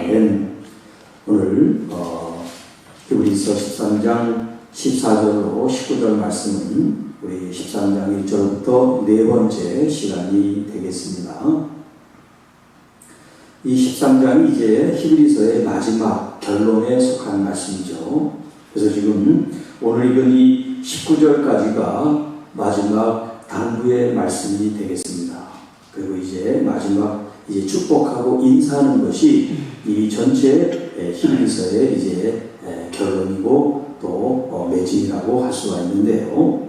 아멘. 오늘 히브리서 13장 14절로 19절 말씀은 우리 13장 1절부터 네 번째 시간이 되겠습니다. 이 13장이 이제 히브리서의 마지막 결론에 속한 말씀이죠. 그래서 지금 오늘 읽은 이 19절까지가 마지막 당부의 말씀이 되겠습니다. 그리고 이제 마지막 축복하고 인사하는 것이 이 전체 히브리서의 이제 결론이고 또 매진이라고 할 수가 있는데요.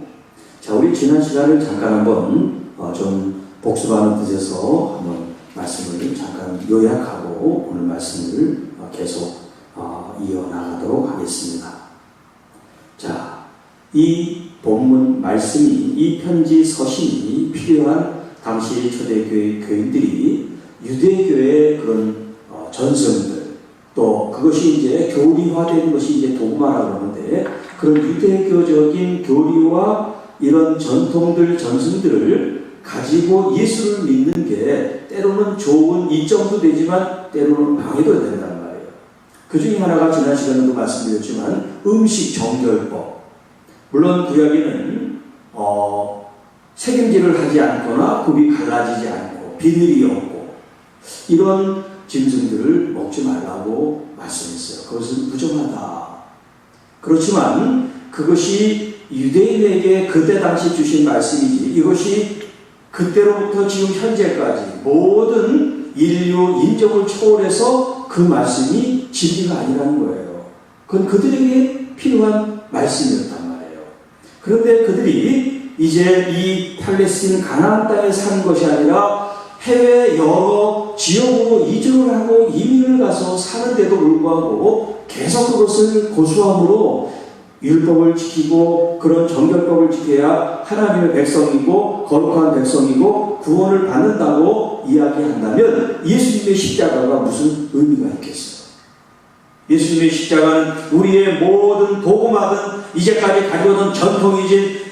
자, 우리 지난 시간을 잠깐 한번 좀 복습하는 뜻에서 한번 말씀을 잠깐 요약하고 오늘 말씀을 계속 이어나가도록 하겠습니다. 자, 이 본문 말씀이, 이 편지 서신이 필요한 당시 초대교회 교인들이 유대교의 그런 전승들, 또 그것이 이제 교리화된 것이 이제 도구마라고 그러는데, 그런 유대교적인 교리와 이런 전통들, 전승들을 가지고 예수를 믿는 게 때로는 좋은 이점도 되지만 때로는 방해도 된단 말이에요. 그 중에 하나가 지난 시간에도 말씀드렸지만 음식 정결법. 물론 구약에는 색임질을 하지 않거나 굽이 갈라지지 않고 비늘이 없고 이런 짐승들을 먹지 말라고 말씀했어요. 그것은 부정하다. 그렇지만 그것이 유대인에게 그때 당시 주신 말씀이지, 이것이 그때로부터 지금 현재까지 모든 인류 인정을 초월해서 그 말씀이 진리가 아니라는 거예요. 그건 그들에게 필요한 말씀이었단 말이에요. 그런데 그들이 이제 이 팔레스틴 가나안 땅에 산 것이 아니라 해외 여러 지역으로 이주를 하고 이민을 가서 사는데도 불구하고 계속 그것을 고수함으로 율법을 지키고 그런 정결법을 지켜야 하나님의 백성이고 거룩한 백성이고 구원을 받는다고 이야기한다면 예수님의 십자가가 무슨 의미가 있겠어요? 예수님의 십자가는 우리의 모든 도구마든 이제까지 가져오던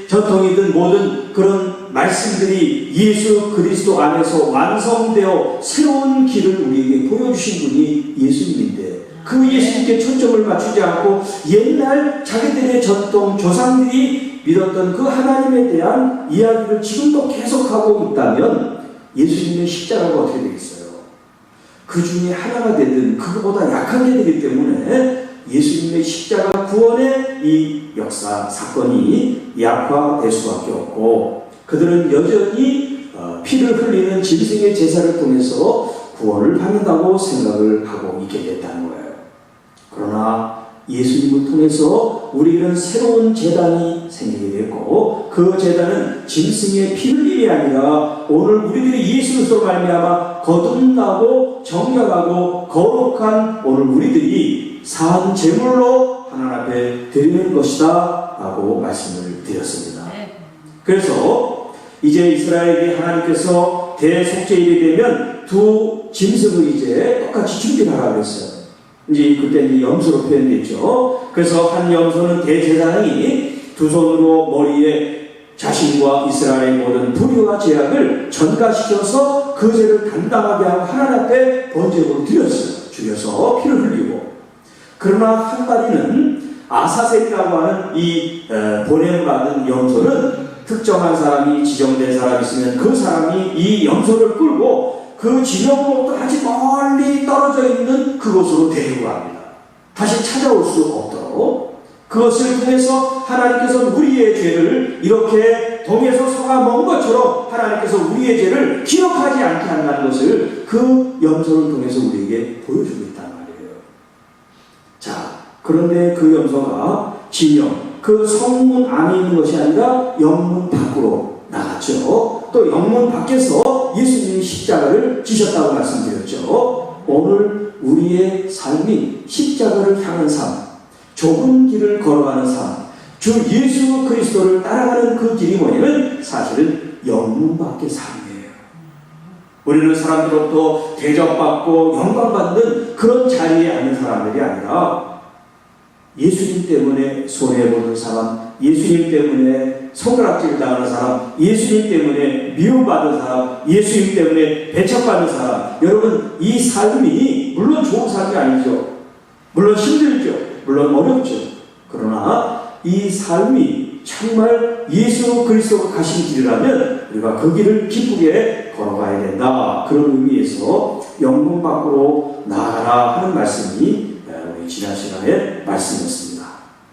전통이든 모든 그런 말씀들이 예수 그리스도 안에서 완성되어 새로운 길을 우리에게 보여주신 분이 예수님인데, 그 예수님께 초점을 맞추지 않고 옛날 자기들의 전통 조상들이 믿었던 그 하나님에 대한 이야기를 지금도 계속하고 있다면 예수님의 십자가가 어떻게 되겠어요? 그 중에 하나가 되든 그거보다 약한 게 되기 때문에 예수님의 십자가 구원의 이 역사 사건이 약화될 수밖에 없고, 그들은 여전히 피를 흘리는 짐승의 제사를 통해서 구원을 받는다고 생각을 하고 있게 됐다는 거예요. 그러나 예수님을 통해서 우리는 새로운 제단이 생기게 됐고, 그 제단은 짐승의 피 흘림이 아니라 오늘 우리들이 예수로서 말미암아 거듭나고 정결하고 거룩한 오늘 우리들이 산 제물로 하나님 앞에 드리는 것이다 라고 말씀을 드렸습니다. 그래서 이제 이스라엘에게 하나님께서 대속죄일이 되면 두 짐승을 이제 똑같이 준비하라고 했어요. 이제 그때 이제 염소로 표현됐죠. 그래서 한 염소는 대제사장이 두 손으로 머리에 자신과 이스라엘의 모든 불의와 죄악을 전가시켜서 그 죄를 담당하게 하고 하나님 앞에 번제물로 드렸어요. 죽여서 피를 흘리고. 그러나 한 마리는 아사셀이라고 하는 이 보냄받은 염소는 특정한 사람이, 지정된 사람이 있으면 그 사람이 이 염소를 끌고 그 지명으로부터 아주 멀리 떨어져 있는 그곳으로 데리고 갑니다. 다시 찾아올 수 없도록. 그것을 통해서 하나님께서 우리의 죄를 이렇게 동에서 소가 먹은 것처럼 하나님께서 우리의 죄를 기억하지 않게 한다는 것을 그 염소를 통해서 우리에게 보여주고 있단 말이에요. 자, 그런데 그 염소가 지명, 그 성문 안에 있는 것이 아니라 영문 밖으로 나갔죠. 또 영문 밖에서 예수님이 십자가를 지셨다고 말씀드렸죠. 오늘 우리의 삶이 십자가를 향한 삶, 좁은 길을 걸어가는 삶, 주 예수 그리스도를 따라가는 그 길이 뭐냐면 사실은 영문 밖의 삶이에요. 우리는 사람들로부터 대접받고 영광받는 그런 자리에 앉는 사람들이 아니라 예수님 때문에 손해보는 사람, 예수님 때문에 손가락질 당하는 사람, 예수님 때문에 미움받는 사람, 예수님 때문에 배척받는 사람, 여러분 이 삶이 삶이 물론 좋은 삶이 아니죠. 물론 힘들죠. 물론 어렵죠. 그러나 이 삶이 정말 예수 그리스도가 가신 길이라면 우리가 그 길을 기쁘게 걸어가야 된다. 그런 의미에서 영광 밖으로 나아가라 하는 말씀이 우리 지난 시간에 말씀이었습니다.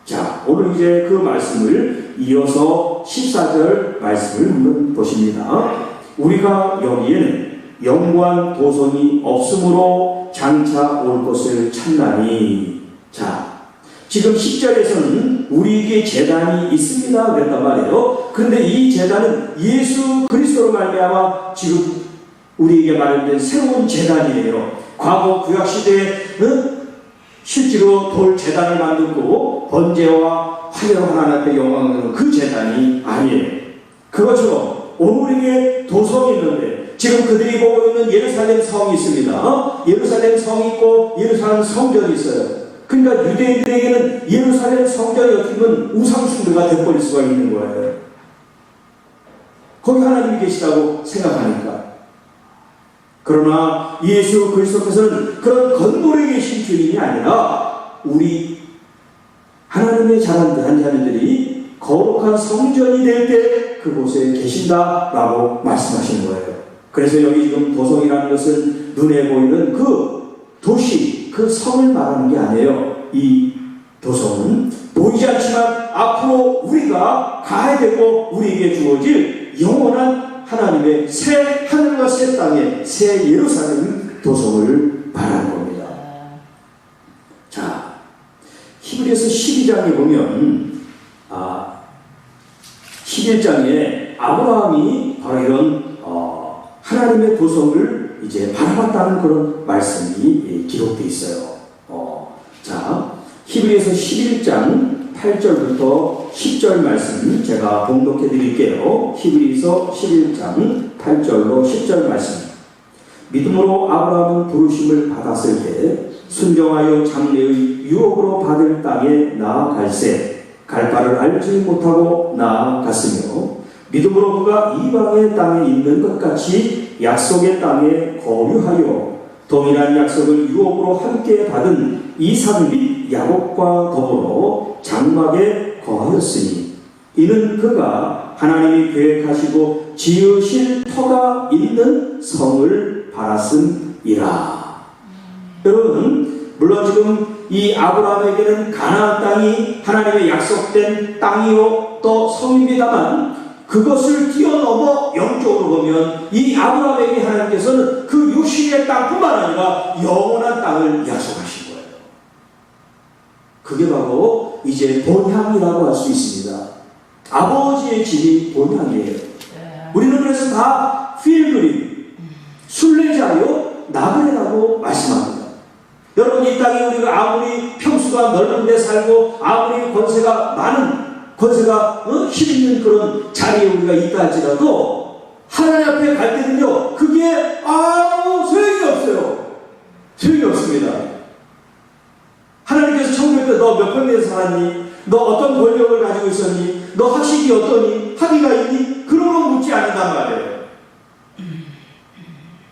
자, 오늘 이제 그 말씀을 이어서 14절 말씀을 한번 보십니다. 우리가 여기에는 영구한 도성이 없으므로 장차 올 것을 찾나니. 자, 지금 10절에서는 우리에게 제단이 있습니다 그랬단 말이에요. 그런데 이 제단은 예수 그리스도로 말미암아 지금 우리에게 마련된 새로운 제단이에요. 과거 구약시대에 실제로 돌 제단을 만들고 번제와 화려로 하나님 앞에 영광을 드리는 그 제단이 아니에요. 그것처럼 오늘에게 도성이 있는데 지금 그들이 보고 있는 예루살렘 성이 있습니다. 예루살렘 성이 있고 예루살렘 성전이 있어요. 그러니까 유대인들에게는 예루살렘 성전이 어떻게 보면 우상숭배가 돼버릴 수가 있는 거예요. 거기 하나님이 계시다고 생각하니까. 그러나 예수 그리스도께서는 그런 건물에 계신 주님이 아니라 우리 하나님의 자녀한 자녀들이 거룩한 성전이 될 때 그곳에 계신다라고 말씀하시는 거예요. 그래서 여기 지금 도성이라는 것은 눈에 보이는 그 도시, 그 성을 말하는 게 아니에요. 이 도성은 보이지 않지만 앞으로 우리가 가야 되고 우리에게 주어질 영원한 하나님의 새 하늘과 새 땅의 새 예루살렘 도성을 말하는 겁니다. 자, 히브리서 12장에 보면 11장에 아브라함이 바로 이런 하나님의 도성을 이제 바라봤다는 그런 말씀이 기록되어 있어요. 자, 히브리서 11장 8절부터 10절 말씀 제가 봉독해 드릴게요. 히브리서 11장 8절로 10절 말씀. 믿음으로 아브라함은 부르심을 받았을 때 순종하여 장래의 유업으로 받을 땅에 나아갈새 갈 바를 알지 못하고 나아갔으며 믿음으로 그가 이방의 땅에 있는 것 같이 약속의 땅에 거류하여 동일한 약속을 유업으로 함께 받은 이삭 및 야곱과 더불어 장막에 거하였으니 이는 그가 하나님이 계획하시고 지으실 터가 있는 성을 바랐음이라. 여러분, 물론 지금 이 아브라함에게는 가나안 땅이 하나님의 약속된 땅이요 또 성입니다만 그것을 뛰어넘어 영적으로 보면 이 아브라함에게 하나님께서는 그 육신의 땅뿐만 아니라 영원한 땅을 약속하신 거예요. 그게 바로 이제 본향이라고 할 수 있습니다. 아버지의 집이 본향이에요. 우리는 그래서 다 필그림, 순례자요 나그네라고 말씀합니다. 여러분, 이 땅에 우리가 아무리 평수가 넓은 데 살고 아무리 권세가 힘 있는 그런 자리에 우리가 있다 할지라도 하나님 앞에 갈 때는요 그게 아무 소용이 없어요. 소용이 없습니다. 하나님께서 천국에 때 너 몇 평에서 살았니? 너 어떤 권력을 가지고 있었니? 너 학식이 어떠니? 학위가 있니? 그런 거 묻지 않는단 말이에요.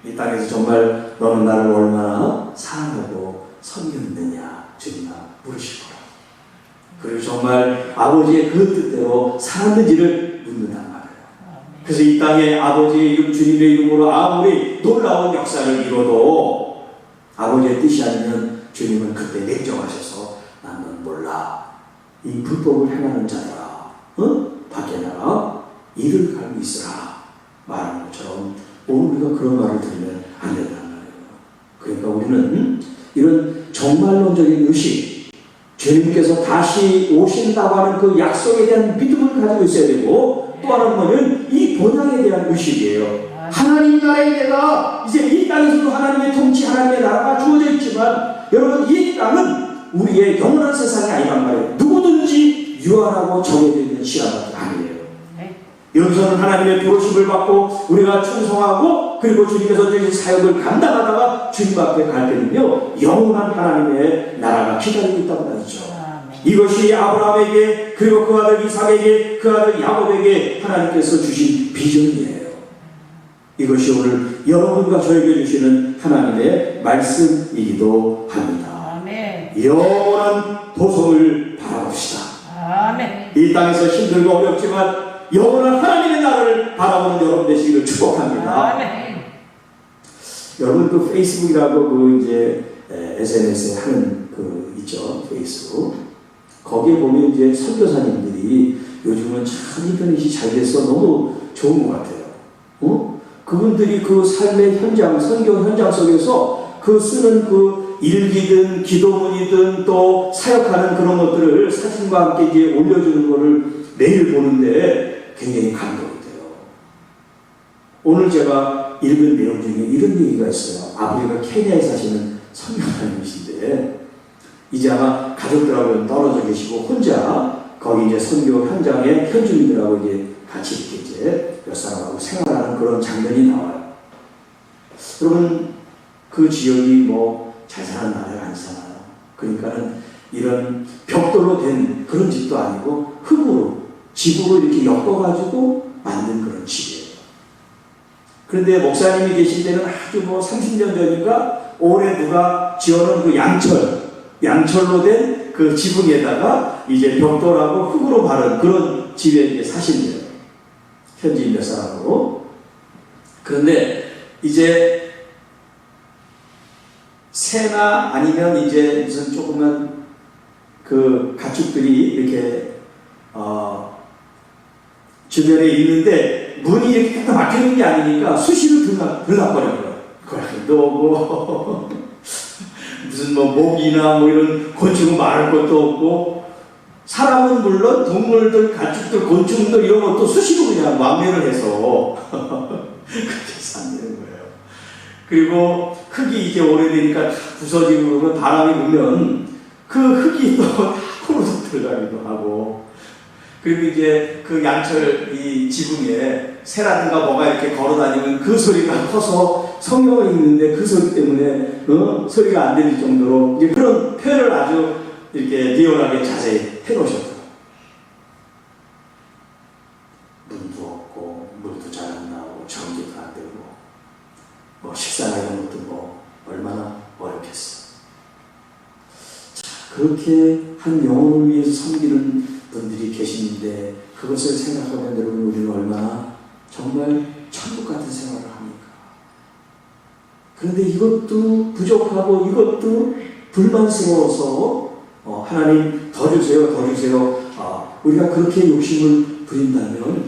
이 땅에서 정말 너는 나를 얼마나 사랑하고 섬겼느냐 주님아 물으실 거라. 그리고 정말 아버지의 그 뜻대로 살았는지를 묻는단 말이에요. 그래서 이 땅에 아버지의 이름 주님의 이름으로 아무리 놀라운 역사를 이뤄도 아버지의 뜻이 아니면 주님은 그때 냉정하셔서 나는 몰라. 이 불법을 행하는 자들아 밖에 나가 이를 갈고 있으라 말하는 것처럼 오늘 우리가 그런 말을 들으면 안 된다는 말이에요. 그러니까 우리는 이런 정말론적인 의식, 주님께서 다시 오신다고 하는 그 약속에 대한 믿음을 가지고 있어야 되고 또 하나는 뭐냐면 이 본향에 대한 의식이에요. 하나님 나라의 내가 이제 이 땅에서도 하나님의 통치, 하나님의 나라가 주어져 있지만 여러분 이 땅은 우리의 영원한 세상이 아니란 말이에요. 누구든지 유한하고 정해져 있는 시간밖에 아니에요. 여기서는 하나님의 부르심을 받고 우리가 충성하고 그리고 주님께서 주신 사역을 감당하다가 주님 앞에 갈 때는요 영원한 하나님의 나라가 기다리고 있다고 말이죠. 이것이 아브라함에게 그리고 그 아들 이삭에게 그 아들 야곱에게 하나님께서 주신 비전이에요. 이것이 오늘 여러분과 저에게 주시는 하나님의 말씀이기도 합니다. 아멘. 영원한 보석을 바라봅시다. 아멘. 이 땅에서 힘들고 어렵지만 영원한 하나님의 나라를 바라보는 여러분 되시기를 축복합니다. 아멘. 여러분 그 페이스북이라고 그 이제 SNS에 하는 그 있죠, 페이스북. 거기에 보면 이제 선교사님들이 요즘은 참 인터넷이 잘 돼서 너무 좋은 것 같아요. 그분들이 그 삶의 현장, 선교 현장 속에서 그 쓰는 그 일기든 기도문이든 또 사역하는 그런 것들을 사진과 함께 이제 올려주는 것을 매일 보는데 굉장히 감동이 돼요. 오늘 제가 읽은 내용 중에 이런 얘기가 있어요. 아버지가 케냐에 사시는 선교사님이신데 이제 아마 가족들하고 떨어져 계시고 혼자 거기 이제 선교 현장에 현주민들하고 이제 같이 이렇게 이제 몇 사람하고 생활하는 그런 장면이 나와요. 여러분 그 지역이 뭐 잘 사는 나라가 아니잖아요. 그러니까는 이런 벽돌로 된 그런 집도 아니고 흙으로 집으로 이렇게 엮어가지고 만든 그런 집이에요. 그런데 목사님이 계실 때는 아주 뭐 30년 전인가 올해 누가 지어놓은 그 양철로 된 그 지붕에다가 이제 벽돌하고 흙으로 바른 그런 집에 이제 사신대요. 현지인 몇 사람으로. 그런데 이제 새나 아니면 이제 무슨 조그만 그 가축들이 이렇게 주변에 있는데 문이 이렇게 딱 막혀있는 게 아니니까 수시로 들락거려요. 또 뭐 무슨 뭐 모기나 뭐 이런 곤충은 말할 것도 없고 사람은 물론 동물들, 가축들, 곤충들 이런 것도 수시로 그냥 왕래를 해서 그렇게 산다는 거예요. 그리고 흙이 이제 오래되니까 다 부서지고 그러면 바람이 불면 그 흙이 또 다 코로 들어가기도 하고 그리고 이제 그 양철 이 지붕에 새라든가 뭐가 이렇게 걸어다니면 그 소리가 커서 성경을 읽는데 그 소리 때문에 소리가 안 들릴 정도로 이제 그런 표현을 아주 이렇게 리얼하게 자세히 해놓으셨더라고요. 문도 없고 물도 잘 안 나오고 전기도 안 되고 뭐 식사나 이런 것도 뭐 얼마나 어렵겠어. 자, 그렇게 한 영혼을 위해서 섬기는 분들이 계시는데 그것을 생각하면 여러분 우리는 얼마나 정말 천국 같은 생활을 합니까? 그런데 이것도 부족하고 이것도 불만스러워서 하나님 더 주세요, 더 주세요. 우리가 그렇게 욕심을 부린다면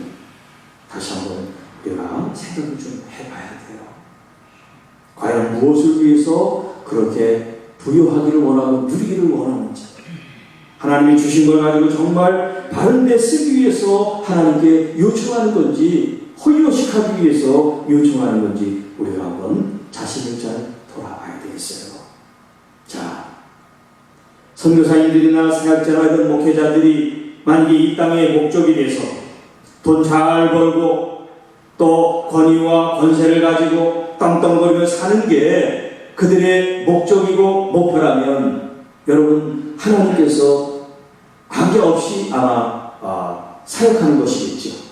다시 한번 우리가 생각을 좀 해봐야 돼요. 과연 무엇을 위해서 그렇게 부유하기를 원하고 누리기를 원하는지 하나님이 주신 걸 가지고 정말 바른 데 쓰기 위해서 하나님께 요청하는 건지 홀요식하기 위해서 요청하는 건지 우리가 한번 자신을 잘 돌아봐야 되겠어요. 자, 선교사님들이나 사역자나 이런 목회자들이 만약에 이 땅의 목적이 돼서 돈 잘 벌고 또 권위와 권세를 가지고 떵떵거리며 사는 게 그들의 목적이고 목표라면 여러분 하나님께서 관계없이 아마 사역하는 것이겠죠.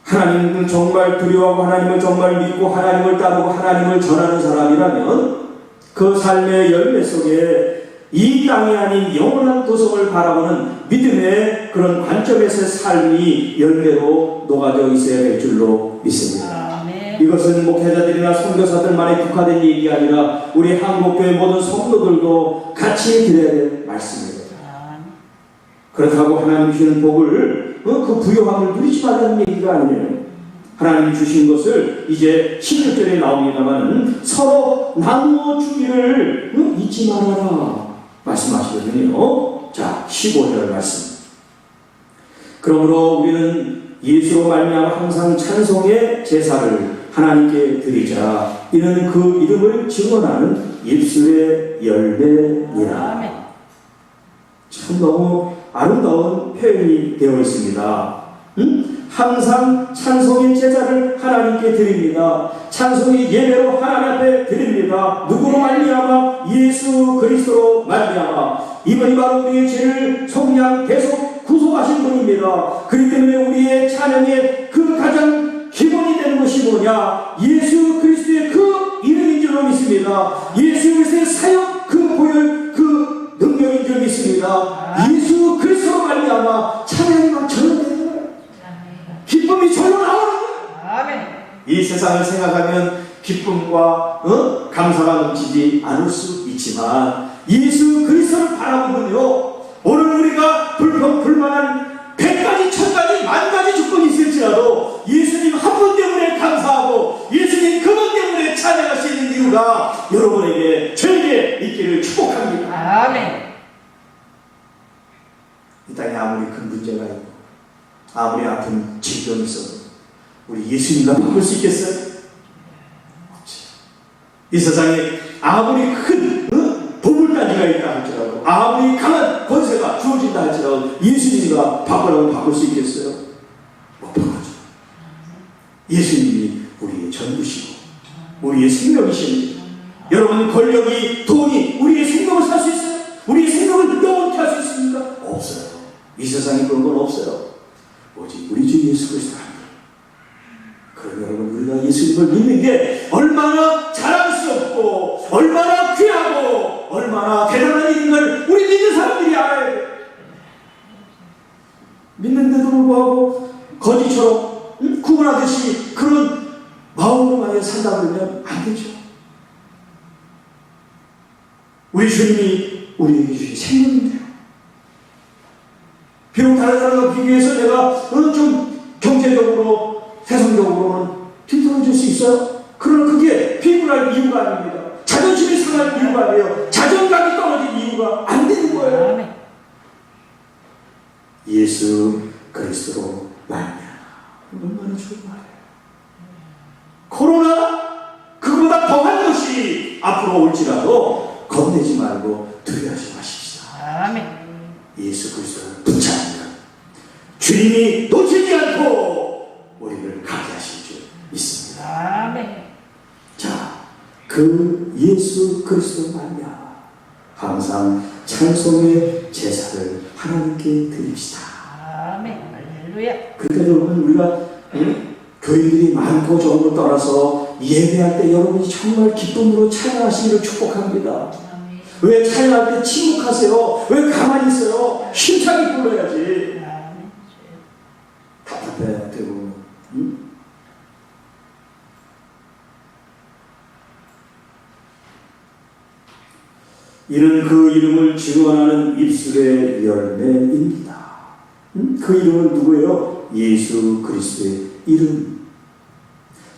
하나님을 정말 두려워하고 하나님을 정말 믿고 하나님을 따르고 하나님을 전하는 사람이라면 그 삶의 열매 속에 이 땅이 아닌 영원한 도성을 바라보는 믿음의 그런 관점에서의 삶이 열매로 녹아져 있어야 될 줄로 믿습니다. 이것은 목회자들이나 선교사들만에 국한된 얘기가 아니라 우리 한국교회 모든 성도들도 같이 드려야 될 말씀입니다. 그렇다고 하나님 주시는 복을 그 부요함을 누리지 말라는 얘기가 아니에요. 하나님 주신 것을 이제 16절에 나옵니다만 서로 나누어 주기를 잊지 말아라 말씀하시거든요. 자, 15절 말씀. 그러므로 우리는 예수로 말미암아 항상 찬송의 제사를 하나님께 드리자. 이는 그 이름을 증언하는 입술의 열매니라. 참 너무 아름다운 표현이 되어 있습니다. 항상 찬송의 제사를 하나님께 드립니다. 찬송의 예배로 하나님 앞에 드립니다. 누구로 말미암아? 예수 그리스도로 말미암아. 이분이 바로 우리의 죄를 속량 계속 구속하신 분입니다. 그렇기 때문에 우리의 찬양의 그 가장 기본이 되는 것이 뭐냐? 예수 그리스도의 그 이름인 줄 믿습니다. 예수 그리스도의 사역 그 보혈 그 능력인 줄 믿습니다. 예수 그리스도로 말미암아 찬양이 막 전해되는 거예요. 기쁨이 절로 나오는 거예요. 이 세상을 생각하면 기쁨과 감사가 넘치지 않을 수 있지만 예수 그리스도를 바라보면요, 오늘 우리가 불평불만한 100가지, 1000가지, 10,000가지 조건이 있을지라도 예수님 한 분 때문에 감사하고 예수님 그분 때문에 찬양할 수 있는 이유가 여러분에게, 저에게 있기를 축복합니다. 아멘. 이 땅에 아무리 큰 문제가 있고 아무리 아픈 질병이 있어도 우리 예수님과 바꿀 수 있겠어요? 없지. 이 세상에 아무리 큰 보물단지가 있다 할지라도, 아무리 강한 권세가 주어진다 할지라도 예수님과 바꿀 수 있겠어요? 못 바꾸죠. 예수님이 우리의 전부시고 우리의 생명이십니다. 여러분, 권력이, 돈이 우리의 생명을 살 수 있어요? 우리의 생명을 영원히 할 수 있습니까? 없어요. 이 세상에 그런 건 없어요. 오직 우리 주 예수 그리스도가 합니다. 그럼 여러분, 우리가 예수님을 믿는 게 얼마나 자랑스럽고 얼마나 귀하고 얼마나 대단한 일인 걸 우리 믿는 사람들이 알아야 돼요. 믿는데도 불구하고 거지처럼 구분하듯이 그런 마음으로 만약 산다 그러면 안 되죠. 우리 주님이 우리에게 주신 생명인데요. 비록 다른 사람과 비교해서 내가 좀 경제적으로, 세상적으로는 뒤떨어질 수 있어요. 그러나 그게 비굴할 이유가 아닙니다. 자존심이 상할 이유가 아니에요. 자존감이 떨어질 이유가 안 되는 거예요. 예수 그리스도로 말미암아. 얼마나 좋은 말이에요. 코로나 그보다 더한 것이 앞으로 올지라도 겁내지 말고 두려워하지 마십시오. 아멘. 예수 그리스도를 붙잡으면 주님이 놓치지 않고 우리를 가게 하실 줄 믿습니다. 아멘. 자, 그 예수 그리스도 말미암아 항상 찬송의 제사를 하나님께 드립시다. 아멘. 할렐루야. 그러니까 여러분, 우리가 교인들이 많고 적음을 떠나서 예배할 때 여러분이 정말 기쁨으로 찬양하시기를 축복합니다. 왜 찬양할 때 침묵하세요? 왜 가만히 있어요? 힘차게 불러야지. 답답해 되고. 이는 그 이름을 증언하는 입술의 열매입니다. 그 이름은 누구예요? 예수 그리스도의 이름.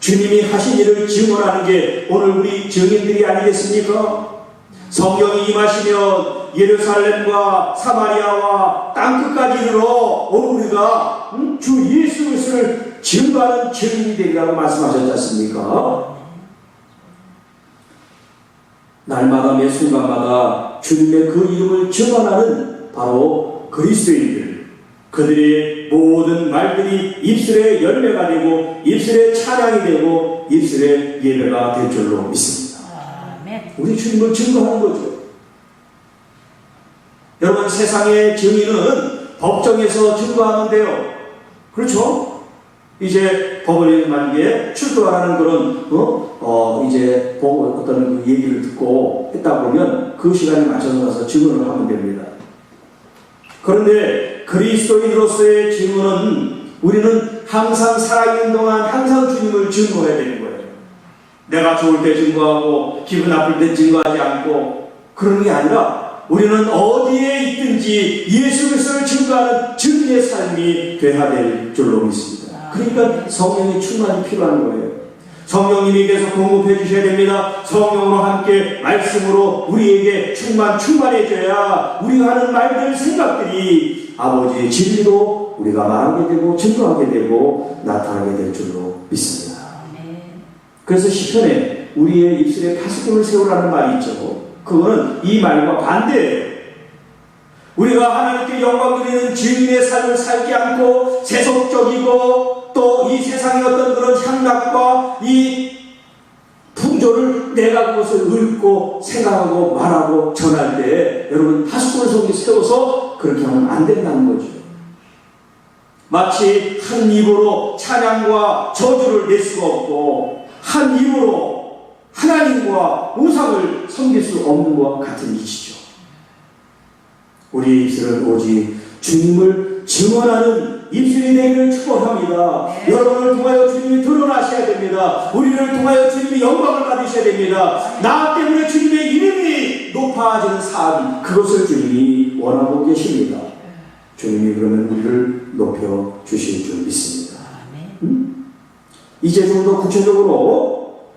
주님이 하신 일을 증언하는 게 오늘 우리 증인들이 아니겠습니까? 성령이 임하시면 예루살렘과 사마리아와 땅끝까지 이르러 오늘 우리가 주 예수 그리스도를 증거하는 증인이 되리라고 말씀하셨지 않습니까? 날마다 매 순간마다 주님의 그 이름을 증언하는 바로 그리스도인들, 그들의 모든 말들이 입술의 열매가 되고 입술의 찬양이 되고 입술의 예배가 될 줄로 믿습니다. 아멘. 우리 주님을 증거하는 거죠. 여러분, 세상의 증인은 법정에서 증거하면 돼요. 그렇죠? 이제 법원에 만약에 출두하라는 그런 이제 어떤 그 얘기를 듣고 했다 보면 그 시간에 맞춰서 가서 증언을 하면 됩니다. 그런데 그리스도인으로서의 증언은 우리는 항상 살아있는 동안 항상 주님을 증거해야 되는 거예요. 내가 좋을 때 증거하고 기분 나쁠 때 증거하지 않고 그런 게 아니라 우리는 어디에 있든지 예수 그리스도를 증거하는 증인의 삶이 돼야 될 줄로 믿습니다. 그러니까 성령의 충만이 필요한 거예요. 성령님이 계속 공급해 주셔야 됩니다. 성령으로 함께 말씀으로 우리에게 충만해져야 우리가 하는 말들, 생각들이 아버지의 진리로 우리가 말하게 되고 증거하게 되고 나타나게 될 줄로 믿습니다. 그래서 시편에 우리의 입술에 파수꾼을 세우라는 말이 있죠. 그거는 이 말과 반대예요. 우리가 하나님께 영광 드리는 증인의 삶을 살지 않고 세속적이고 또 이 세상의 어떤 그런 향락과 이 풍조를 내가 그것을 읊고 생각하고 말하고 전할 때 여러분 파수꾼을 속에 세워서 그렇게 하면 안 된다는 거죠. 마치 한 입으로 찬양과 저주를 낼 수가 없고 한 입으로 하나님과 우상을 섬길 수 없는 것과 같은 이치죠. 우리 입술은 오직 주님을 증언하는 입술이 되기를 축원합니다. 네. 여러분을 통하여 주님이 드러나셔야 됩니다. 우리를 통하여 주님이 영광을 받으셔야 됩니다. 나 때문에 주님의 이름이 높아지는 삶, 그것을 주님이 원하고 계십니다. 주님이 그러면 우리를 높여 주실 줄 믿습니다. 이제 좀 더 구체적으로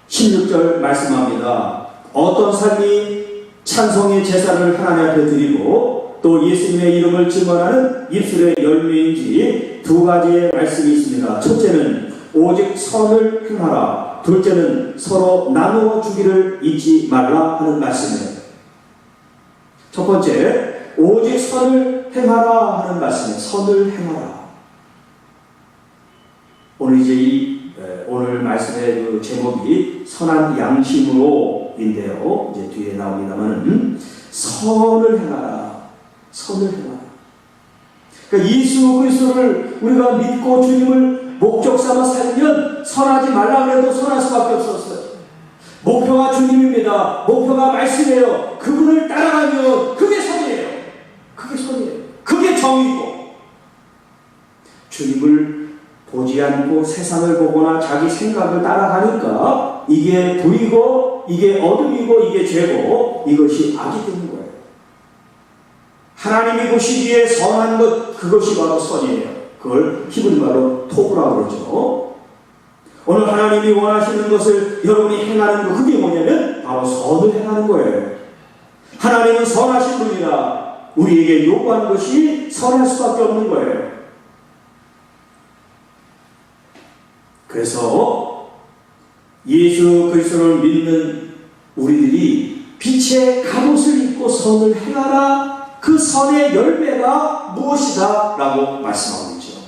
16절 말씀합니다. 어떤 삶이 찬송의 제사를 하나님 앞에 드리고 또 예수님의 이름을 증언하는 입술의 열매인지 두 가지의 말씀이 있습니다. 첫째는 오직 선을 행하라. 둘째는 서로 나누어 주기를 잊지 말라 하는 말씀이에요. 첫 번째, 오직 선을 행하라 하는 말씀이에요. 선을 행하라. 오늘 이제 오늘 말씀의 그 제목이 선한 양심으로인데요. 이제 뒤에 나옵니다만 선을 행하라. 선을 행하라. 그러니까 예수 그리스도를 우리가 믿고 주님을 목적 삼아 살면 선하지 말라 그래도 선할 수밖에 없었어요. 목표가 주님입니다. 목표가 말씀이에요. 그분을 따라가면 그게 선이에요. 그게 선이에요. 그게 정의고. 주님을 보지 않고 세상을 보거나 자기 생각을 따라가니까 이게 불이고 이게 어둠이고 이게 죄고 이것이 악이 되는 거예요. 하나님이 보시기에 선한 것, 그것이 바로 선이에요. 그걸 히브리말로 토브라고 그러죠. 오늘 하나님이 원하시는 것을 여러분이 행하는 것, 그게 뭐냐면 바로 선을 행하는 거예요. 하나님은 선하신 분이라 우리에게 요구하는 것이 선할 수밖에 없는 거예요. 그래서 예수 그리스도를 믿는 우리들이 빛의 갑옷을 입고 선을 행하라. 그 선의 열매가 무엇이다? 라고 말씀하고 있죠.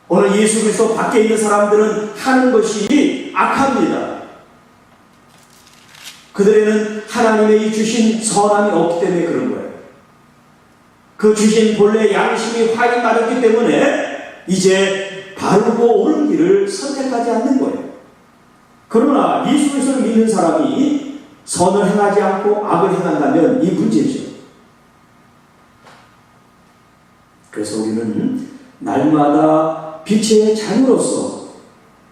오늘 예수 그리스도 밖에 있는 사람들은 하는 것이 악합니다. 그들에는 하나님의 주신 선함이 없기 때문에 그런 거예요. 그 주신 본래 양심이 화이 마르기 때문에 이제 바르고 옳은 길을 선택하지 않는 거예요. 그러나 예수 그리스도를 믿는 사람이 선을 행하지 않고 악을 행한다면 이 문제죠. 그래서 우리는 날마다 빛의 자녀로서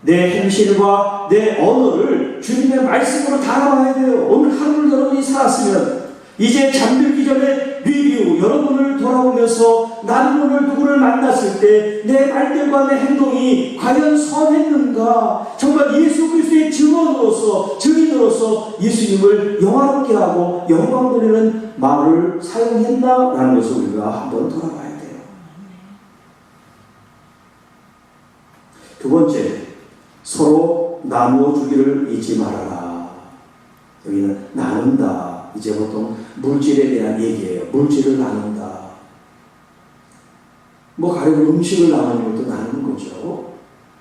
내 행실과 내 언어를 주님의 말씀으로 달아와야 돼요. 오늘 하루를 여러분이 살았으면 이제 잠들기 전에 리뷰, 여러분을 돌아보면서 나는 오늘 누구를 만났을 때 내 말들과 내 행동이 과연 선했는가? 정말 예수 그리스도의 증언으로서, 증인으로서 예수님을 영화롭게 하고 영광 돌리는 말을 사용했나? 라는 것을 우리가 한번 돌아봐야 돼요. 두 번째, 서로 나누어 주기를 잊지 말아라. 여기는 나눈다. 이제 보통 물질에 대한 얘기예요. 물질을 나눈다. 뭐 가령 음식을 나누는 것도 나누는 거죠.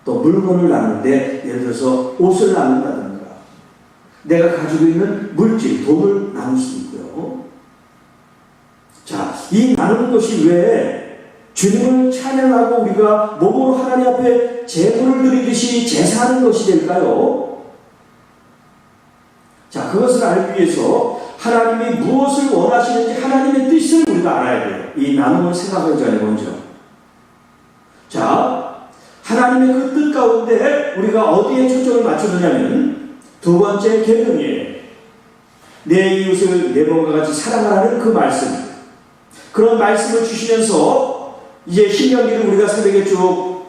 또 물건을 나누는데 예를 들어서 옷을 나눈다든가 내가 가지고 있는 물질, 돈을 나눌 수 있고요. 자, 이 나누는 것이 왜 주님을 찬양하고 우리가 몸으로 하나님 앞에 제물을 드리듯이 제사하는 것이 될까요? 자, 그것을 알기 위해서 하나님이 무엇을 원하시는지 하나님의 뜻을 우리가 알아야 돼요. 이 나눔을 생각하기 전에 먼저. 자, 하나님의 그 뜻 가운데 우리가 어디에 초점을 맞추느냐면 두 번째 계명이에요. 내 이웃을 내 몸과 같이 사랑하라는 그 말씀. 그런 말씀을 주시면서 이제 신명기를 우리가 새벽에 쭉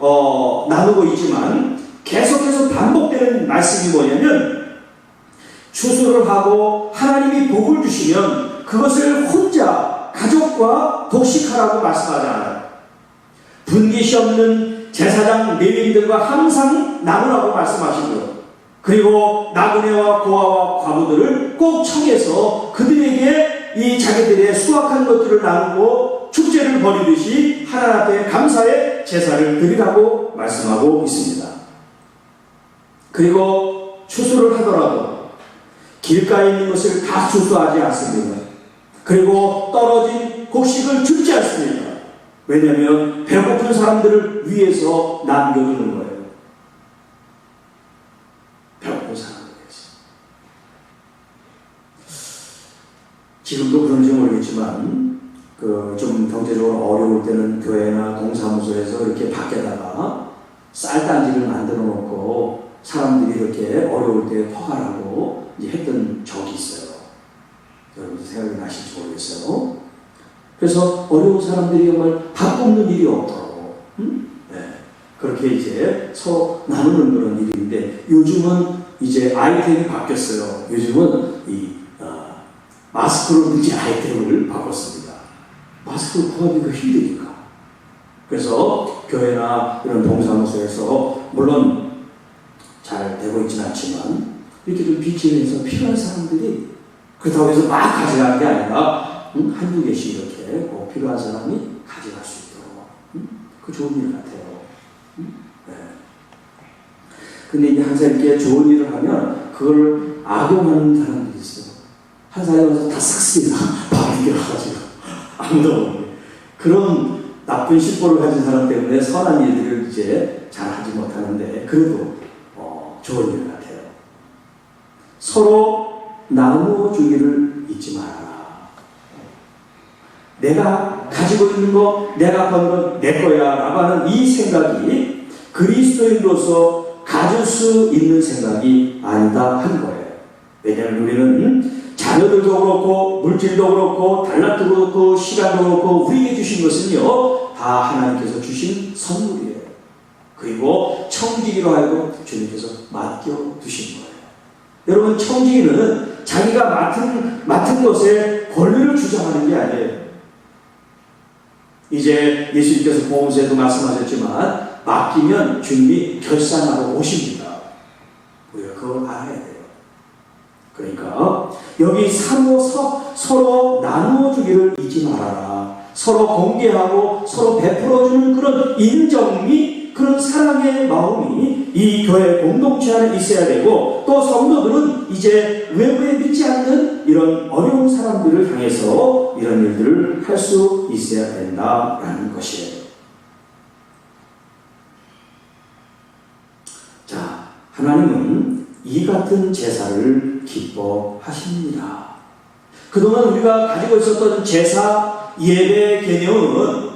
나누고 있지만 계속해서 반복되는 말씀이 뭐냐면 추수를 하고 하나님이 복을 주시면 그것을 혼자 가족과 독식하라고 말씀하지 않아요. 분깃이 없는 제사장 레위인들과 항상 나누라고 말씀하시고요. 그리고 나그네와 고아와 과부들을 꼭 청해서 그들에게 이 자기들의 수확한 것들을 나누고 축제를 벌이듯이 하나님 앞에 감사의 제사를 드리라고 말씀하고 있습니다. 그리고 추수를 하더라도 길가에 있는 것을 다 추수하지 않습니다. 그리고 떨어진 곡식을 줍지 않습니다. 왜냐하면 배고픈 사람들을 위해서 남겨두는 거예요. 배고픈 사람들 위해서. 지금도 그런지 모르겠지만 좀 경제적으로 어려울 때는 교회나 동사무소에서 이렇게 밖에다가 쌀단지를 만들어 놓고 사람들이 이렇게 어려울 때 퍼가라고 했던 적이 있어요. 여러분 생각이 나실지 모르겠어요. 그래서 어려운 사람들이 정말 밥 굶는 일이 없도록 네. 그렇게 이제 서로 나누는 그런 일인데, 요즘은 이제 아이템이 바뀌었어요. 요즘은 마스크로 문제 아이템을 바꿨습니다. 마스크를 구하기가 힘드니까. 그래서 교회나 이런 동사무소에서 물론 잘 되고 있지는 않지만 이렇게 좀 비치해서 필요한 사람들이 그렇다고 해서 막 가져가는 게 아니라 한두 개씩 이렇게 꼭 필요한 사람이 가져갈 수 있도록 그 좋은 일 같아요. 네. 근데 이제 항상 이렇게 좋은 일을 하면 그걸 악용하는 사람들이 있어요. 한 사람이 와서 다 싹쓸이다 밥을 이겨가지고 아무도 모르게 그런 나쁜 식보를 가진 사람 때문에 선한 일들을 이제 잘 하지 못하는데, 그래도 좋은 일 같아요. 서로 나누어 주기를 잊지 말아라. 내가 가지고 있는 거, 내가 번 건 내 거야 라고 하는 이 생각이 그리스도인으로서 가질 수 있는 생각이 아니다 하는 거예요. 왜냐하면 우리는 자녀들도 그렇고 물질도 그렇고 달란트도 그렇고 시간도 그렇고 우리에게 주신 것은요 다 하나님께서 주신 선물이에요. 그리고 청지기로 하여금 주님께서 맡겨두신 거예요. 여러분, 청지기는 자기가 맡은 것에 권리를 주장하는 게 아니에요. 이제 예수님께서 복음서에도 말씀하셨지만 맡기면 주님이 결산하러 오십니다. 우리가 그걸 알아야 돼요. 그러니까 여기 서로 나누어 주기를 잊지 말아라. 서로 공개하고 서로 베풀어주는 그런 인정이, 그런 사랑의 마음이 이 교회 공동체 안에 있어야 되고, 또 성도들은 이제 외부에 믿지 않는 이런 어려운 사람들을 향해서 이런 일들을 할 수 있어야 된다라는 것이에요. 자, 하나님은 이 같은 제사를 기뻐하십니다. 그동안 우리가 가지고 있었던 제사, 예배 개념은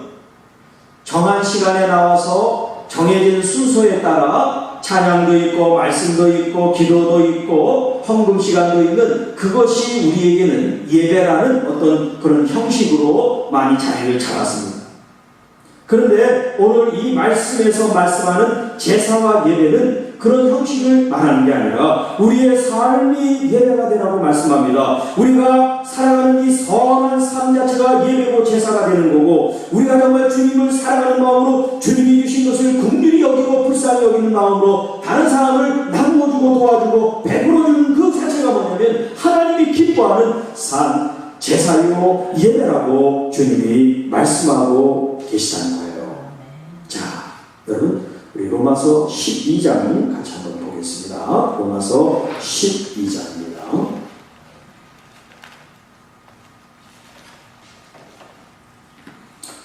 정한 시간에 나와서 정해진 순서에 따라 찬양도 있고 말씀도 있고 기도도 있고 헌금 시간도 있는, 그것이 우리에게는 예배라는 어떤 그런 형식으로 많이 자리를 잡았습니다. 그런데 오늘 이 말씀에서 말씀하는 제사와 예배는 그런 형식을 말하는 게 아니라 우리의 삶이 예배가 되라고 말씀합니다. 우리가 살아가는 이 선한 삶 자체가 예배고 제사가 되는 거고, 우리가 정말 주님을 사랑하는 마음으로 주님이 주신 것을 긍휼히 여기고 불쌍히 여기는 마음으로 다른 사람을 나누어주고 도와주고 베풀어주는 그 자체가 뭐냐면 하나님이 기뻐하는 제사요 예배라고 주님이 말씀하고 계시다는 거예요. 자, 여러분, 우리 로마서 12장 같이 한번 보겠습니다. 로마서 12장입니다.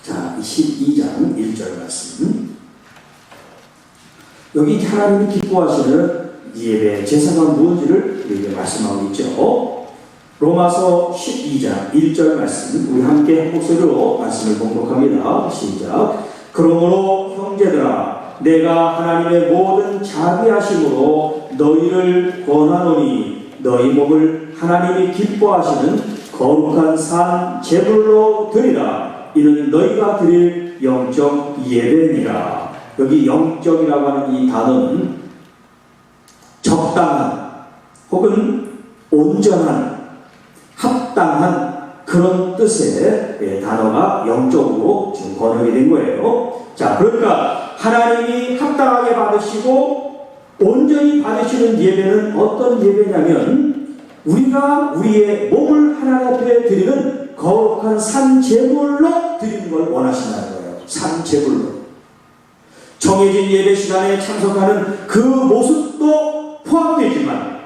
자, 12장 1절 말씀. 여기 하나님이 기뻐하시는 예배, 제사가 무엇인지를 우리에게 말씀하고 있죠. 로마서 12장 1절 말씀, 우리 함께 한 목소리로 말씀을 봉독합니다. 시작. 그러므로 형제들아, 내가 하나님의 모든 자비하심으로 너희를 권하노니 너희 몸을 하나님이 기뻐하시는 거룩한 산 제물로 드리라. 이는 너희가 드릴 영적 예배니라. 여기 영적이라고 하는 이 단어는 적당한 혹은 온전한, 합당한 그런 뜻의 단어가 영적으로 지금 번역이 된 거예요. 자, 그러니까 하나님이 합당하게 받으시고 온전히 받으시는 예배는 어떤 예배냐면, 우리가 우리의 몸을 하나님 앞에 드리는 거룩한 산 제물로 드리는 걸 원하신다는 거예요. 산 제물로. 정해진 예배 시간에 참석하는 그 모습도 포함되지만,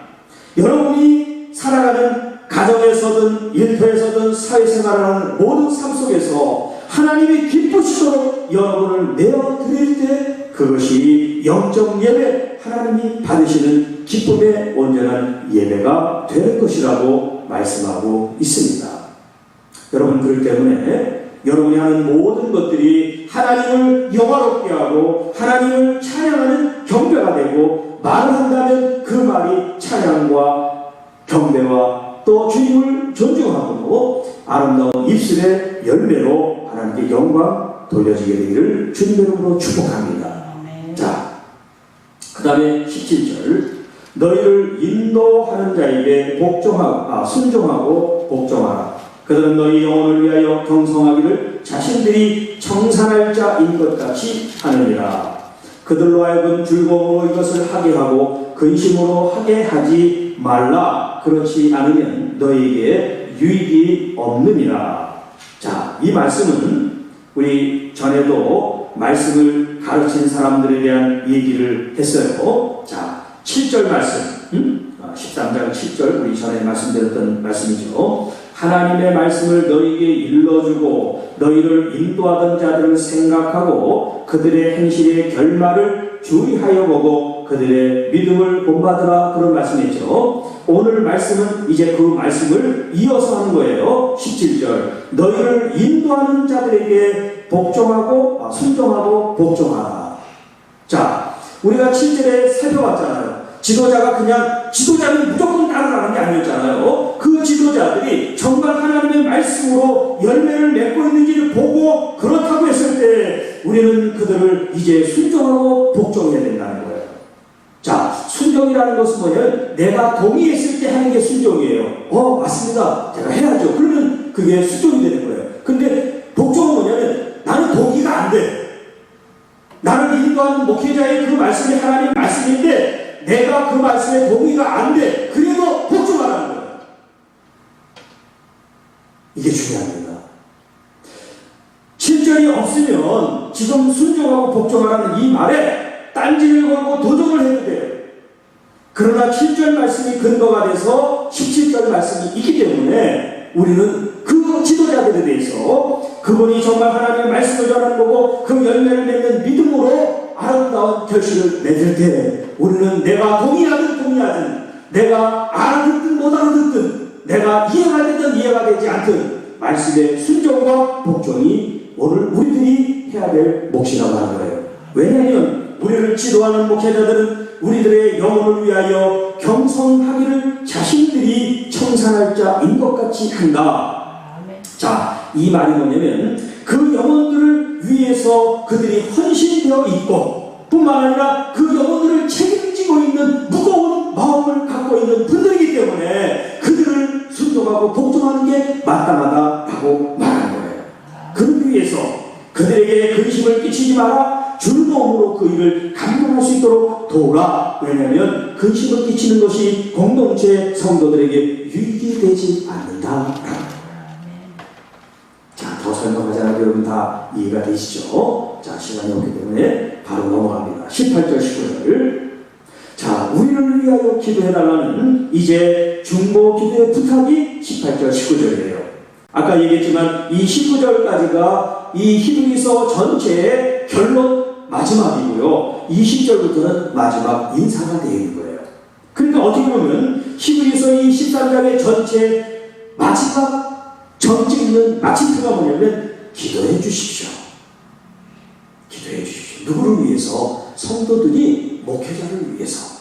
여러분이 살아가는 가정에서든 일터에서든 사회생활을 하는 모든 삶 속에서 하나님이 기쁘시도록 여러분을 내어드릴 때 그것이 영적 예배, 하나님이 받으시는 기쁨의 온전한 예배가 되는 것이라고 말씀하고 있습니다. 여러분, 그렇기 때문에 여러분이 하는 모든 것들이 하나님을 영화롭게 하고 하나님을 찬양하는 경배가 되고, 말을 한다면 그 말이 찬양과 경배와 또 주님을 존중하고 아름다운 입술의 열매로 하나님께 영광 돌려지게 되기를 주님의 이름으로 축복합니다. 자, 그 다음에 17절, 너희를 인도하는 자에게 순종하고 복종하라. 그들은 너희 영혼을 위하여 경성하기를 자신들이 청산할 자인 것 같이 하느니라. 그들로 하여금 즐거움으로 이것을 하게 하고 근심으로 하게 하지 말라. 그렇지 않으면 너희에게 유익이 없느니라. 자, 이 말씀은 우리 전에도 말씀을 가르친 사람들에 대한 얘기를 했어요. 자, 7절 말씀, 13장 7절, 우리 전에 말씀드렸던 말씀이죠. 하나님의 말씀을 너희에게 일러주고 너희를 인도하던 자들을 생각하고 그들의 행실의 결말을 주의하여 보고 그들의 믿음을 본받으라. 그런 말씀이죠. 오늘 말씀은 이제 그 말씀을 이어서 하는 거예요. 17절, 너희를 인도하는 자들에게 순종하고 복종하라. 자, 우리가 7절에 살펴봤잖아요. 지도자가 그냥 지도자는 무조건 따르라는 게 아니었잖아요. 그 지도자들이 정말 하나님의 말씀으로 열매를 맺고 있는지를 보고 그렇다고 했을 때 우리는 그들을 이제 순종하고 복종해야 된다는 거예요. 자, 순종이라는 것은 뭐냐면 내가 동의했을 때 하는 게 순종이에요. 맞습니다. 제가 해야죠. 그러면 그게 순종이 되는 거예요. 근데 복종은 뭐냐면 나는 동의가 안 돼. 나를 인도하는 목회자의 그 말씀이 하나님의 말씀인데 내가 그 말씀에 동의가 안 돼. 그래도 복종하라는 거예요. 이게 중요합니다. 7절이 없으면 지금 순종하고 복종하라는 이 말에 딴지를 걸고 도전을 해도 돼요. 그러나 7절 말씀이 근거가 돼서 17절 말씀이 있기 때문에 우리는 그 지도자들에 대해서 그분이 정말 하나님의 말씀을 전하는 거고 그 열매를 맺는 믿음으로 아름다운 결실을 맺을 때 우리는 내가 동의하든 내가 알아듣든 못 알아듣든 내가 이해가 되든 이해가 되지 않든 말씀의 순종과 복종이 오늘 우리들이 해야 될 몫이라고 하는 거예요. 왜냐하면 우리를 지도하는 목회자들은 우리들의 영혼을 위하여 경성하기를 자신들이 청산할 자인 것 같이 한다. 자, 이 말이 뭐냐면 그 영혼들을 위해서 그들이 헌신되어 있고 뿐만 아니라 그 영혼들을 책임지고 있는 무거운 마음을 갖고 있는 분들이기 때문에 그들을 순종하고 복종하는 게 마땅하다라고 말하는 거예요. 그러기 위해서 그들에게 근심을 끼치지 마라. 즐거움으로 그 일을 감당할 수 있도록 도우라. 왜냐하면 근심을 끼치는 것이 공동체 성도들에게 유익이 되지 않는다. 자, 더 설명하지 않아도 여러분 다 이해가 되시죠? 자, 시간이 없기 때문에 바로 넘어갑니다. 18절 19절. 자, 우리를 위하여 기도해달라는 이제 중보 기도의 부탁이 18절 19절이에요. 아까 얘기했지만 이 19절까지가 이 히브리서 전체의 결론 마지막이고요. 20절부터는 마지막 인사가 되어 있는 거예요. 그러니까 어떻게 보면 히브리서 이 13장의 전체 마지막 점찍는 마침표가 뭐냐면 기도해 주십시오. 기도해 주십시오. 누구를 위해서? 성도들이 목회자를 위해서.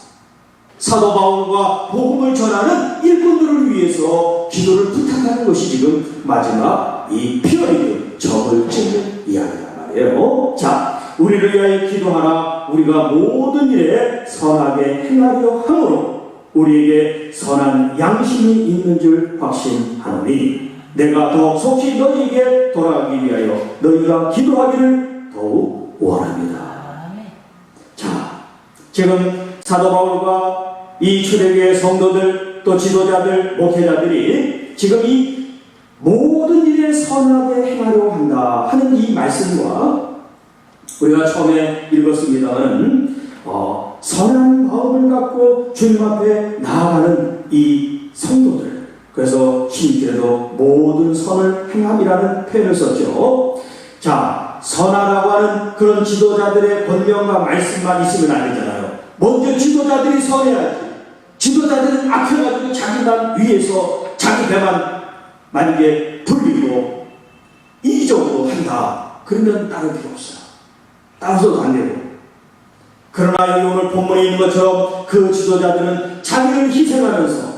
사도 바울과 복음을 전하는 일꾼들을 위해서 기도를 부탁하는 것이 지금 마지막 이 피어리드 적을 찍는 이야기란 말이에요. 자, 우리를 위하여 기도하라. 우리가 모든 일에 선하게 행하려 함으로 우리에게 선한 양심이 있는 줄 확신하노니 내가 더욱 속히 너희에게 돌아가기 위하여 너희가 기도하기를 더욱 원합니다. 자, 지금 사도 바울과 이 초대교회 성도들 또 지도자들 목회자들이 지금 이 모든 일에 선하게 행하려 한다 하는 이 말씀과 우리가 처음에 읽었습니다는 선한 마음을 갖고 주님 앞에 나아가는 이 성도들 그래서 11절에도 모든 선을 행함이라는 표현을 썼죠. 자, 선하라고 하는 그런 지도자들의 권명과 말씀만 있으면 안 되잖아요. 먼저 지도자들이 선해야지. 지도자들은 악해가지고 자기만 위에서 자기 배만 만약에 불리고 이기적으로 한다. 그러면 따를 필요 없어요. 따라서도 안 되고. 그러나 여기 오늘 본문에 있는 것처럼 그 지도자들은 자기를 희생하면서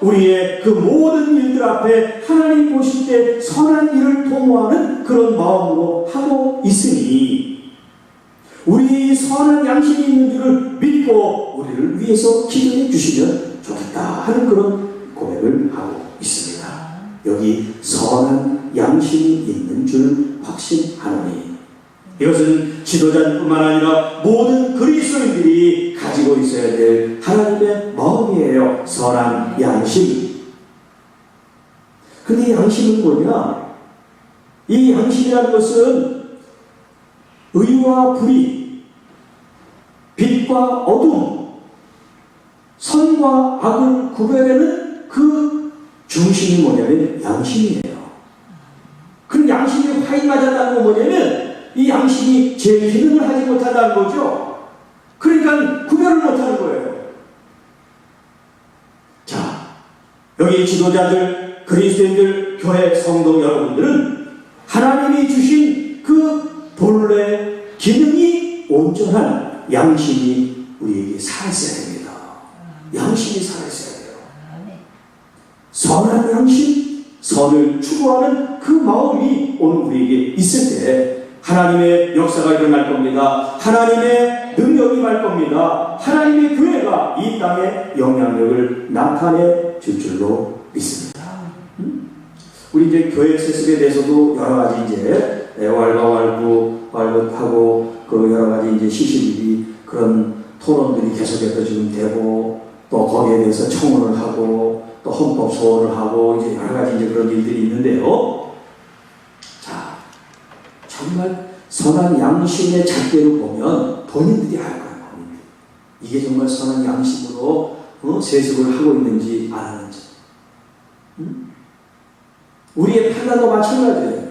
우리의 그 모든 일들 앞에 하나님 보실 때 선한 일을 도모하는 그런 마음으로 하고 있으니 우리 선한 양심이 있는 줄을 믿고 우리를 위해서 기도해 주시면 좋겠다 하는 그런 고백을 하고 있습니다. 여기 선한 양심이 있는 줄 확신하노니 이것은 지도자뿐만 아니라 모든 그리스도인들이 가지고 있어야 될 하나님의 마음이에요. 선한 양심. 근데 이 양심은 뭐냐? 이 양심이라는 것은 의와 불의, 빛과 어둠, 선과 악을 구별하는 그 중심이 뭐냐면 양심이에요. 그 양심이 화인 맞았다는 건 뭐냐면 이 양심이 제 기능을 하지 못한다는 거죠. 그러니까 구별을 못하는 거예요. 자, 여기 지도자들, 그리스도인들, 교회 성도 여러분들은 하나님이 주신 그 본래 기능이 온전한 양심이 우리에게 살아있어야 됩니다. 양심이 살아있어야 돼요. 선한 양심, 선을 추구하는 그 마음이 오늘 우리에게 있을 때 하나님의 역사가 일어날 겁니다. 하나님의 능력이 말 겁니다. 하나님의 교회가 이 땅에 영향력을 나타내 줄 줄로 믿습니다. 우리 이제 교회 세습에 대해서도 여러 가지 이제 왈가왈부하고 그 여러 가지 이제 시시비비 그런 토론들이 계속해서 지금 되고 또 거기에 대해서 청원을 하고 또 헌법 소원을 하고 이제 여러 가지 이제 그런 일들이 있는데요. 자, 정말 선한 양심의 잣대로 보면 본인들이 알 거예요. 본인들. 이게 정말 선한 양심으로 세습을 하고 있는지 안 하는지. 우리의 판단도 마찬가지예요.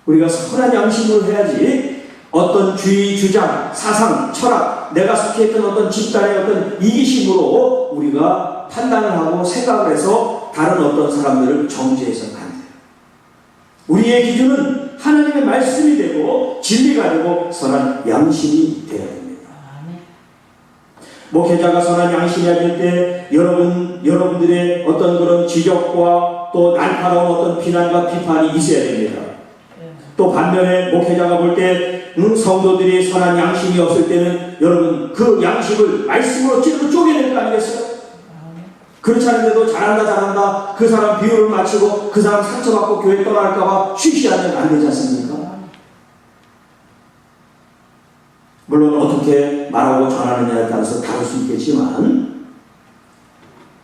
우리가 선한 양심으로 해야지 어떤 주의, 주장, 사상, 철학, 내가 속해있던 어떤 집단의 어떤 이기심으로 우리가 판단을 하고 생각을 해서 다른 어떤 사람들을 정죄해서는 안 돼요. 우리의 기준은 하나님의 말씀이 되고 진리가 되고 선한 양심이 되어야 됩니다. 목회자가 선한 양심이 아닐 때 여러분들의 어떤 그런 지적과 또 날카로운 어떤 비난과 비판이 있어야 됩니다. 또 반면에 목회자가 볼 때 성도들이 선한 양심이 없을 때는 여러분 그 양심을 말씀으로 찔러 쪼개낼 거 아니겠어요? 그렇지 않은데도 잘한다 그 사람 비유를 마치고 그 사람 상처받고 교회 떠날까봐 쉬쉬하면 안 되지 않습니까? 물론 어떻게 말하고 전하느냐에 따라서 다를 수 있겠지만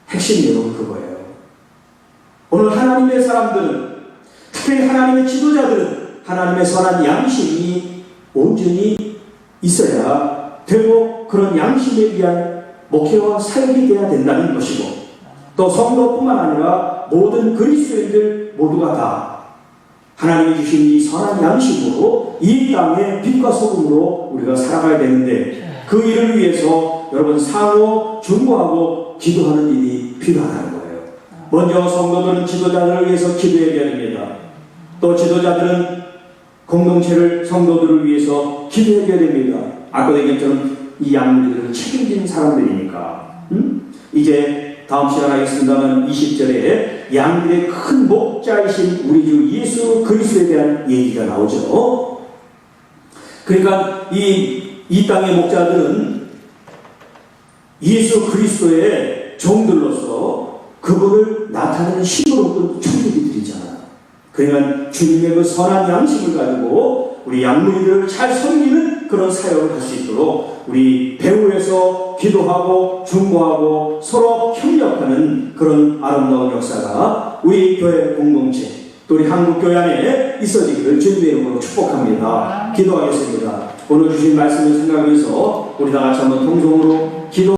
핵심 내용은 그거예요. 오늘 하나님의 사람들은 특히 하나님의 지도자들은 하나님의 선한 양심이 온전히 있어야 되고 그런 양심에 의한 목회와 사역이 되어야 된다는 것이고 또 성도뿐만 아니라 모든 그리스도인들 모두가 다 하나님이 주신 이 선한 양심으로 이 땅의 빛과 소금으로 우리가 살아가야 되는데 그 일을 위해서 여러분 상호 중보하고 기도하는 일이 필요하다는 거예요. 먼저 성도들은 지도자들을 위해서 기도해야 됩니다. 또 지도자들은 공동체를 성도들을 위해서 기도해야 됩니다. 아까도 얘기했처럼 이 양들을 책임진 사람들이니까. 이제 다음 시간 하겠습니다만 20절에 양들의 큰 목자이신 우리 주 예수 그리스도에 대한 얘기가 나오죠. 그러니까 이 땅의 목자들은 예수 그리스도의 종들로서 그분을 나타내는 신으로 천국이 드리잖아요. 그러니까 주님의 그 선한 양심을 가지고 우리 양무리들을 잘 섬기는 그런 사역을 할 수 있도록 우리 배후에서 기도하고 중보하고 서로 협력하는 그런 아름다운 역사가 우리 교회 공동체 또 우리 한국교회 안에 있어지기를 주님의 이름으로 축복합니다. 기도하겠습니다. 오늘 주신 말씀을 생각하면서 우리 다 같이 한번 통성으로 기도